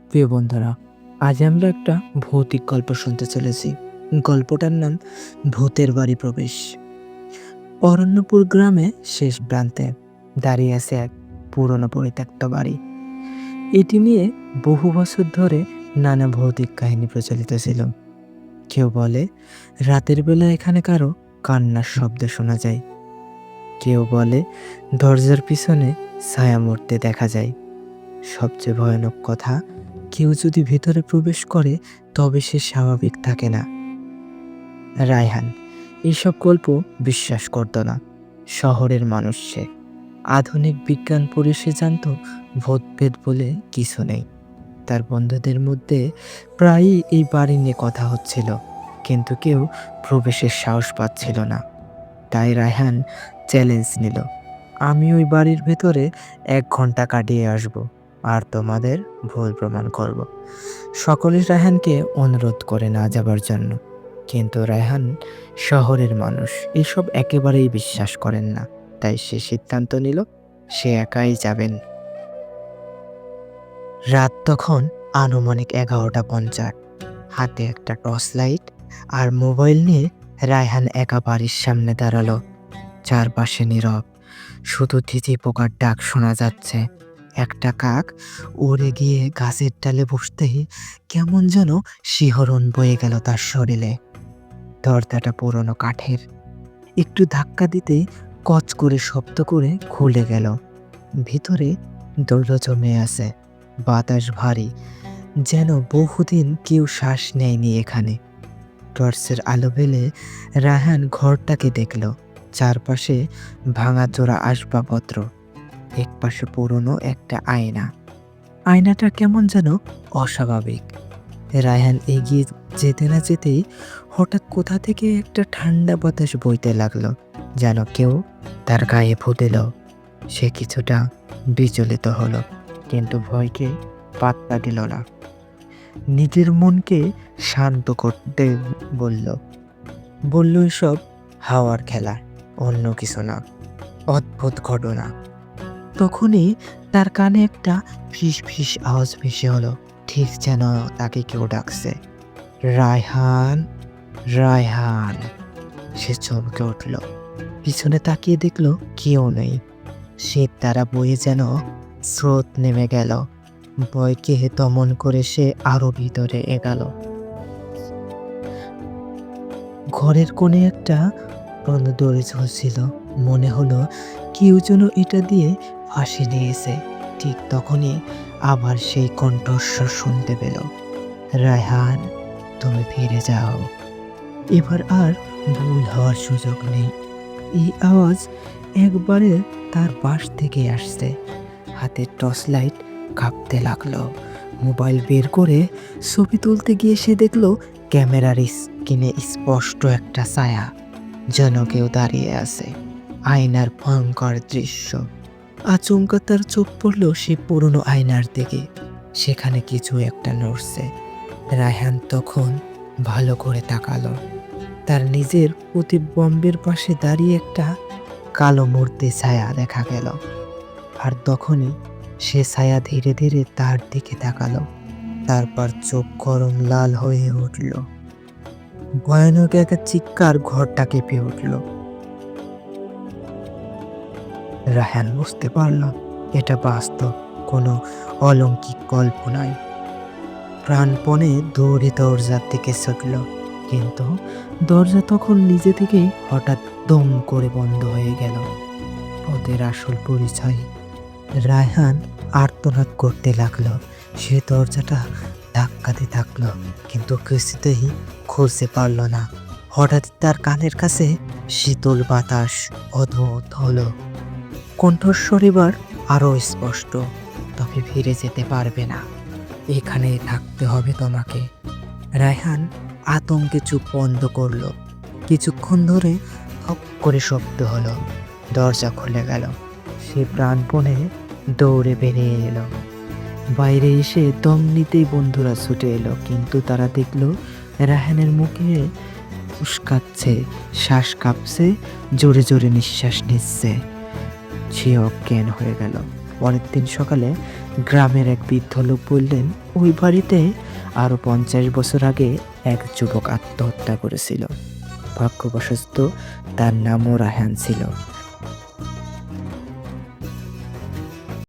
প্রিয় বন্ধুরা, আজ আমরা একটা ভৌতিক গল্প শুনতে চলেছি। গল্পটার নাম ভূতের বাড়ি প্রবেশ। অরণ্যপুর গ্রামে শেষ প্রান্তে দাঁড়িয়ে আছে এক পুরনো পরিত্যক্ত বাড়ি। এটি নিয়ে বহু বছর ধরে নানা ভৌতিক কাহিনী প্রচলিত ছিল। কেউ বলে রাতের বেলা এখানে কারো কান্নার শব্দ শোনা যায়, কেউ বলে দরজার পিছনে ছায়া মূর্তি দেখা যায়। সবচেয়ে ভয়ানক কথা, কেউ যদি ভেতরে প্রবেশ করে তবে সে স্বাভাবিক থাকে না। রায়হান এইসব গল্প বিশ্বাস করত না। শহরের মানুষ সে, আধুনিক বিজ্ঞান পড়ে সে জানত ভূতপ্রেত বলে কিছু নেই। তার বন্ধুদের মধ্যে প্রায়ই এই বাড়ি নিয়ে কথা হচ্ছিল, কিন্তু কেউ প্রবেশের সাহস পাচ্ছিল না। তাই রায়হান চ্যালেঞ্জ নিল, আমি ওই বাড়ির ভেতরে 1 ঘন্টা কাটিয়ে আসব, আর তোমাদের ভুল প্রমাণ করব। সকলে রায়হানকে অনুরোধ করে না যাবার জন্য, কিন্তু রায়হান শহরের মানুষ, এসব একেবারেই বিশ্বাস করেন না। তাই সে সিদ্ধান্ত নিল সে একাই যাবেন। রাত তখন আনুমানিক 11:50। হাতে একটা টর্চ লাইট আর মোবাইল নিয়ে রায়হান একা বাড়ির সামনে দাঁড়ালো। চারপাশে নীরব, শুধু ঝিঁঝি পোকার ডাক শোনা যাচ্ছে। একটা কাক উড়ে গিয়ে গাছের ডালে বসতেই কেমন যেন শিহরণ বয়ে গেল তার শরীরে। দরজাটা পুরনো কাঠের, একটু ধাক্কা দিতেই কচ করে শব্দ করে খুলে গেল। ভিতরে দৌড় জমে আছে, বাতাস ভারী, যেন বহুদিন কেউ শ্বাস নেয়নি এখানে। টর্চের আলো ফেলে রায়হান ঘরটাকে দেখল। চারপাশে ভাঙাচোরা আসবাবপত্র, একপাশে পুরনো একটা আয়না। আয়নাটা কেমন যেন অস্বাভাবিক। রায়হান এগিয়ে যেতে না যেতেই হঠাৎ কোথা থেকে একটা ঠান্ডা বাতাস বইতে লাগলো, যেন কেউ তার গায়ে ফু দিল। সে কিছুটা বিচলিত হলো, কিন্তু ভয়কে পাত্তা দিল না। নিজের মনকে শান্ত করতে বলল বলল এসব হাওয়ার খেলা, অন্য কিছু না, অদ্ভুত ঘটনা। তখনই তার কানে একটা ফিস ফিস আওয়াজ ভেসে হলো, ঠিক যেন তাকে কেউ ডাকছে। রায়হান, রায়হান। সে চমকে উঠল, পিছনে তাকিয়ে দেখলো কেউ নেই। শীত তারা বয়ে যেন স্রোত নেমে গেল। ভয়কে দমন করে সে আরো ভিতরে এগাল। ঘরের কোণে একটা বন্ধ দড়ি ঝুলছিল, মনে হলো কেউ যেন এটা দিয়ে ফাঁসি দিয়েছে। ঠিক তখনই আবার সেই কণ্ঠস্বর শুনতে পেল, রায়হান, তুমি ফিরে যাও, এবার আর ভুল হওয়ার সুযোগ নেই। এই আওয়াজ একবারে তার পাশ থেকে আসছে। হাতের টর্চ লাইট কাঁপতে লাগলো। মোবাইল বের করে ছবি তুলতে গিয়ে সে দেখলো ক্যামেরার স্ক্রিনে স্পষ্ট একটা ছায়া, যেন কেউ দাঁড়িয়ে আছে। আয়নার ভয়ঙ্কর দৃশ্য। আচমকা তার চোখ পড়ল সে পুরনো আয়নার দিকে। সেখানে কিছু একটা নড়ছে। রায়হান তখন ভালো করে তাকালো। তার নিজের প্রতিবিম্বের পাশে দাঁড়িয়ে একটা কালো মূর্তি ছায়া দেখা গেল। আর তখনই সে ছায়া ধীরে ধীরে তার দিকে তাকালো। তারপর চোখ গরম লাল হয়ে উঠল। ভয়ানক একটা চিৎকার ঘরটা কেঁপে উঠল। রায়হান বুঝতে পারল এটা বাস্তব, কোনো অলৌকিক গল্প নয়। প্রাণপণে দৌড়ে দরজার দিকে ছুটল, কিন্তু দরজা তখন নিজে থেকেই হঠাৎ দম করে বন্ধ হয়ে গেল। ওদের আসল পরিচয়। রায়হান আর্তনাদ করতে লাগলো। সে দরজাটা ধাক্কাতে থাকলো, কিন্তু কিছুতেই খুলতে পারল না। হঠাৎ তার কানের কাছে শীতল বাতাস অদ্ভুত হলো। কণ্ঠস্বর এবার আরো স্পষ্ট, তবে ফিরে যেতে পারবে না, এখানে থাকতে হবে তোমাকে। রায়হান আতঙ্কে চোখ বন্ধ করলো। কিছুক্ষণ ধরে ধপ করে শব্দ হলো, দরজা খুলে গেল। সে প্রাণপণে দৌড়ে বেরিয়ে এলো। বাইরে এসে দম নিতেই বন্ধুরা ছুটে এলো, কিন্তু তারা দেখলো রায়হানের মুখে উস্কাচ্ছে, শ্বাস কাঁপছে, জোরে জোরে নিঃশ্বাস নিচ্ছে। সে অজ্ঞান হয়ে গেল। পরের দিন সকালে গ্রামের এক বৃদ্ধ লোক বললেন, ওই বাড়িতে আরো 50 বছর আগে এক যুবক আত্মহত্যা করেছিল। ভাগ্যবশত তার নামও রায়হান ছিল।